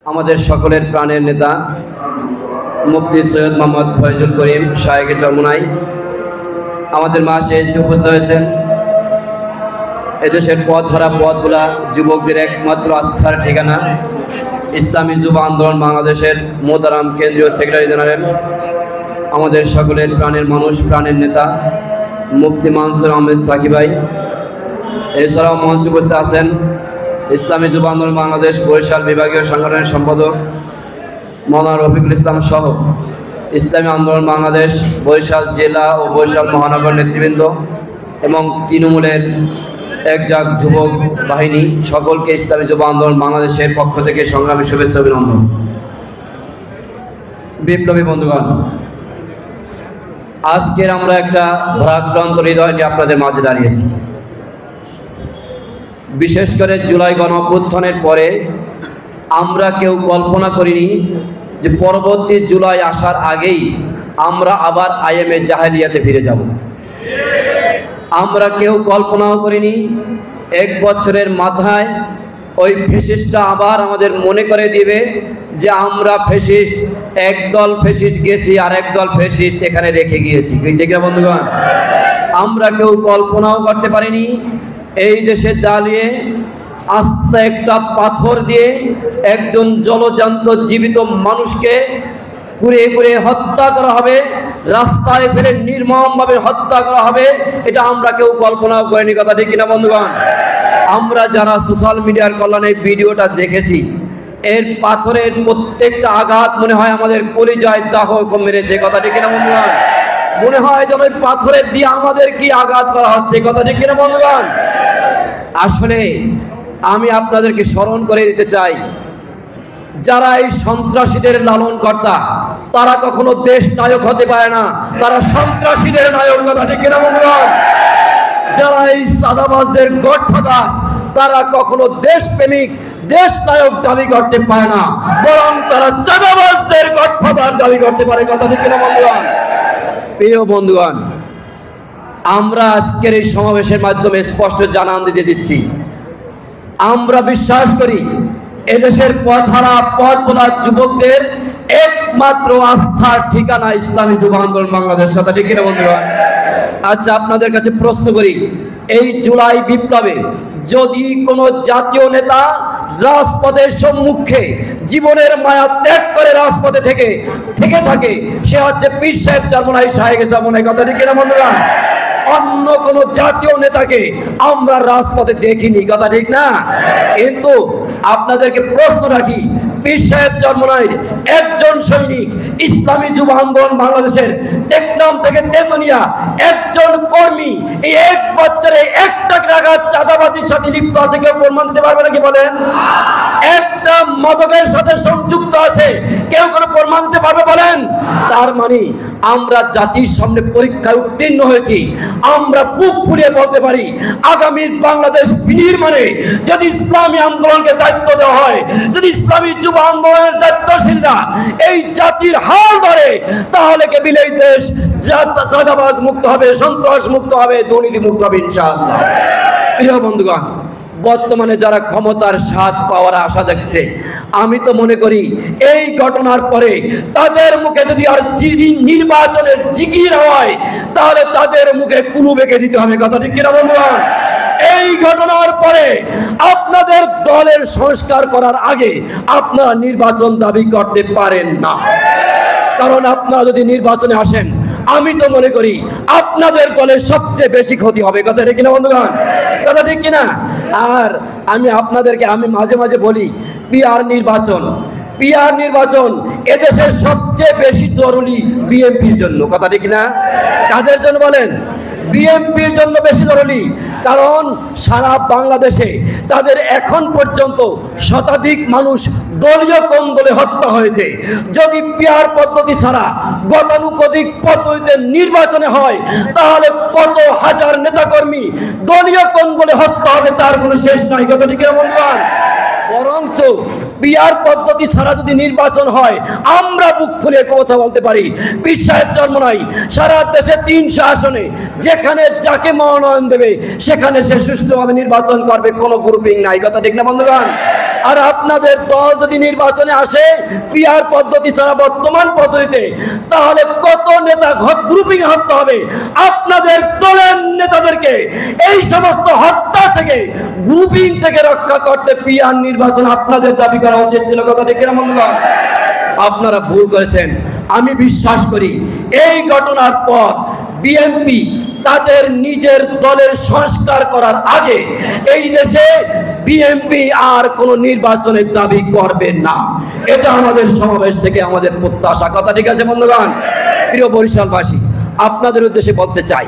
আমাদের সকলের প্রাণের নেতা মুফতি সৈয়দ মোহাম্মদ ফয়জুল করিম শায়েখে চরমোনাই আমাদের মাঝে এসে উপস্থিত হয়েছেন। এদেশের পথহারা পথগুলা যুবকদের একমাত্র আস্থার ঠিকানা। ইসলামী যুব আন্দোলন বাংলাদেশের মোহতারাম কেন্দ্রীয় সেক্রেটারি জেনারেল, আমাদের সকলের প্রাণের মানুষ, প্রাণের নেতা মুফতি মানসুর আহমেদ সাকি ভাই। এছাড়াও মঞ্চে উপস্থিত আছেন ইসলামী যুব আন্দোলন বাংলাদেশ বরিশাল বিভাগীয় সংগঠনের সম্পাদক মৌলানা রফিকুল ইসলাম সহ ইসলামী আন্দোলন বাংলাদেশ বরিশাল জেলা ও বরিশাল মহানগর নেতৃবৃন্দ এবং তৃণমূলের একজাক যুবক বাহিনী সকলকে ইসলামী যুব আন্দোলন বাংলাদেশের পক্ষ থেকে সংগ্রামী শুভেচ্ছা অভিনন্দন। বিপ্লবী বন্ধুগণ, আজকের আমরা একটা ভারাক্রান্ত হৃদয় নিয়ে আপনাদের মাঝে দাঁড়িয়েছি। বিশেষ করে জুলাই গণঅভ্যুত্থানের পরে আমরা কেউ কল্পনা করিনি যে পরবর্তী জুলাই আসার আগেই আমরা আবার আইএমএ জাহেলিয়াতে ফিরে যাব। আমরা কেউ কল্পনাও করিনি এক বছরের মাথায় ওই ফ্যাসিস্টটা আবার আমাদের মনে করে দিবে যে আমরা ফ্যাসিস্ট, একদল ফ্যাসিস্ট গেছি আর একদল ফ্যাসিস্ট এখানে রেখে গিয়েছি। ঠিক না বন্ধুগণ? আমরা কেউ কল্পনাও করতে পারিনি এই দেশে দাঁড়িয়ে আস্তে একটা পাথর দিয়ে একজন জলজান্ত জীবিত মানুষকে ঘুরে ঘুরে হত্যা করা হবে, রাস্তায় ফেলে নির্মমভাবে হত্যা করা হবে, এটা আমরা কেউ কল্পনাও করিনি। কথা ঠিক কিনা বন্ধুগণ? আমরা যারা সোশ্যাল মিডিয়ার কল্যাণে ভিডিওটা দেখেছি, এর পাথরের প্রত্যেকটা আঘাত মনে হয় আমাদের কলিজায় দাহ মেরেছে। কথা ঠিক কিনা বন্ধুগণ? মনে হয় যেন ওই পাথরের দিয়ে আমাদের কি আঘাত করা হচ্ছে। কথা ঠিক কিনা বন্ধুগণ? আসলে আমি আপনাদেরকে স্মরণ করে দিতে চাই, যারা এই সন্ত্রাসীদের লালন কর্তা তারা কখনো দেশ নায়ক হতে পারে না, তারা সন্ত্রাসীদের নায়ক। কথা ঠিক কিনা বন্ধুগণ? যারা এই সাদাবাজদের গডফাদার তারা কখনো দেশপ্রেমিক, দেশ নায়ক দাবি করতে পারে না, বরং তারা চাঁদাবাজদের গডফাদার দাবি করতে পারে। কথা ঠিক কিনা বন্ধুগণ? প্রিয় বন্ধুগণ, আমরা আজকের এই সমাবেশের মাধ্যমে স্পষ্ট জানান দিতে দিচ্ছি, আমরা বিশ্বাস করি এদেশের পথহারা পথভোলা যুবকদের একমাত্র আস্থার ঠিকানা ইসলামী যুব আন্দোলন বাংলাদেশ। কথা ঠিক কিনা বন্ধুগণ? আচ্ছা, আপনাদের কাছে প্রশ্ন করি, এই জুলাই বিপ্লবে যদি কোনো জাতীয় নেতা রাজপথের সম্মুখে জীবনের মায়া ত্যাগ করে রাজপথে থেকে থাকে, সে হচ্ছে পীর সাহেব চরমোনাই শায়েখে চরমোনাই। কথা ঠিক কিনা বন্ধুগণ? অন্য কোন জাতীয় নেতাকে আমরা রাজপথে দেখিনি। কথা ঠিক না? কিন্তু আপনাদেরকে প্রশ্ন রাখি, পীর সাহেব চরমোনাই একজন সৈনিক, ইসলামী যুব আন্দোলন বাংলাদেশের টেকনাম থেকে তেতুলিয়া একজন কর্মী, এই এক বছরে 1 টাকা চাঁদাবাজির সাথে লিপ্ত আছে, কেউ প্রমাণ দিতে পারবে নাকি বলেন? একটা মাদকের সাথে সংযুক্ত আছে, কেউ কোনো প্রমাণ দিতে পারবে বলেন? তার মানে আমরা জাতির সামনে পরীক্ষায় উত্তীর্ণ হয়েছি। আমরা বুক ফুলিয়ে বলতে পারি, আগামী বাংলাদেশ বিনির্মাণে যদি ইসলামী আন্দোলনকে দায়িত্ব দেওয়া হয়, যদি ইসলামী যুব আন্দোলনের দায়িত্বশীলরা এই জাতির হাল ধরে, তাহলে কেবল এই দেশ চাঁদাবাজ মুক্ত হবে, সন্ত্রাস মুক্ত হবে, দুর্নীতি মুক্ত হবে ইনশাআল্লাহ। প্রিয় বন্ধুগণ, বর্তমানে যারা ক্ষমতার স্বাদ পাওয়ার আশা দেখছে, আমি তো মনে করি এই ঘটনার পরে তাদের মুখে যদি আর নির্বাচনের জিকির হয়, তাহলে তাদের মুখে কুলু বেঁকে দিতে হবে। কথা ঠিক কিনা বন্ধুগণ? এই ঘটনার পরে আপনাদের দলের সংস্কার করার আগে আপনারা নির্বাচন দাবি করতে পারেন না, কারণ আপনারা যদি নির্বাচনে আসেন, আমি তো মনে করি আপনাদের দলের সবচেয়ে বেশি ক্ষতি হবে। কথা ঠিক কিনা বন্ধুগণ? কথা ঠিক কিনা? আর আমি আপনাদেরকে মাঝে মাঝে বলি, পিআর নির্বাচন এদেশের সবচেয়ে বেশি জরুরি বিএনপির জন্য। কথা ঠিক না? কাদের জন্য বলেন? বিএনপির জন্য বেশি জরুরি, কারণ সারা বাংলাদেশে তাদের এখন পর্যন্ত শতাধিক মানুষ দলীয় কন্দলে হত্যা হয়েছে। যদি পিআর পদ্ধতি ছাড়া গতানুগতিক পদ্ধতিতে নির্বাচনে হয়, তাহলে কত হাজার নেতাকর্মী দলীয় কন্দলে হত্যা হবে, তার কোনো শেষ নাই। কথা ঠিক না বন্ধুগণ? বরঞ্চ পিআর পদ্ধতি ছাড়া যদি নির্বাচন হয়, আমরা বুক ফুলে কথা বলতে পারি, পীর সাহেব চরমোনাই সারা দেশে 300 আসনে যেখানে যাকে মনোনয়ন দেবে সেখানে সে সুষ্ঠুভাবে নির্বাচন করবে, কোনো গ্রুপিং নাই। কথা ঠিক না বন্ধুগণ? আর আপনাদের দল যদি নির্বাচনে আসে পিআর পদ্ধতি ছাড়া বর্তমান পদ্ধতিতে, তাহলে কত নেতা গ্রুপিং হত্যা হবে। আপনাদের দলের নেতাদেরকে এই সমস্ত হত্যা থেকে, গ্রুপিং থেকে রক্ষা করতে পিআর নির্বাচন আপনাদের দাবি করা উচিত ছিল। কথা ঠিক কিনা বন্ধুগণ? আপনারা ভুল করেছেন। আমি বিশ্বাস করি এই ঘটনার পর বিএনপি তাদের নিজের দলের সংস্কার করার আগে এই দেশে বিএনপি আর কোনো নির্বাচনের দাবি করবে না। এটা আমাদের সমাবেশ থেকে আমাদের প্রত্যাশা। কথা ঠিক আছে বন্ধুগণ? প্রিয় বরিশালবাসী, আপনাদের উদ্দেশ্যে বলতে চাই,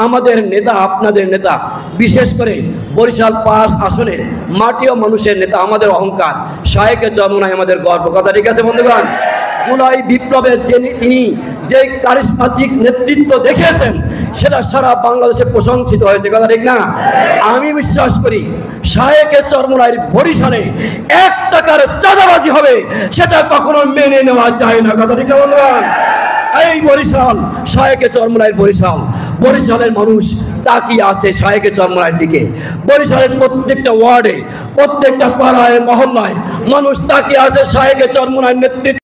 আমাদের নেতা, আপনাদের নেতা, বিশেষ করে বরিশাল ৫ আসনের মাটি ও মানুষের নেতা, আমাদের অহংকার, শায়েকে চরমোনাই আমাদের গর্ব। কথা ঠিক আছে বন্ধুগণ? জুলাই বিপ্লবের তিনি যে কারিশমাটিক নেতৃত্ব দেখিয়েছেন সেটা সারা বাংলাদেশে প্রশংসিত হয়েছে। কথা ঠিক না? আমি বিশ্বাস করি শায়েকে চরমোনাইয়ের বরিশালে ১ টাকার চাঁদাবাজি হবে, সেটা কখনো মেনে নেওয়া যায় না। কথা ঠিক না বন্ধুগণ? এই বরিশাল, শায়েকে চরমোনাইয়ের বরিশাল, বরিশালের মানুষ তাকিয়ে আছে শায়েকে চরমোনাইয়ের দিকে। বরিশালের প্রত্যেকটা ওয়ার্ডে, প্রত্যেকটা পাড়ায়, মহল্লায় মানুষ তাকিয়ে আছে শায়েকে চরমোনাইয়ের নেতৃত্ব।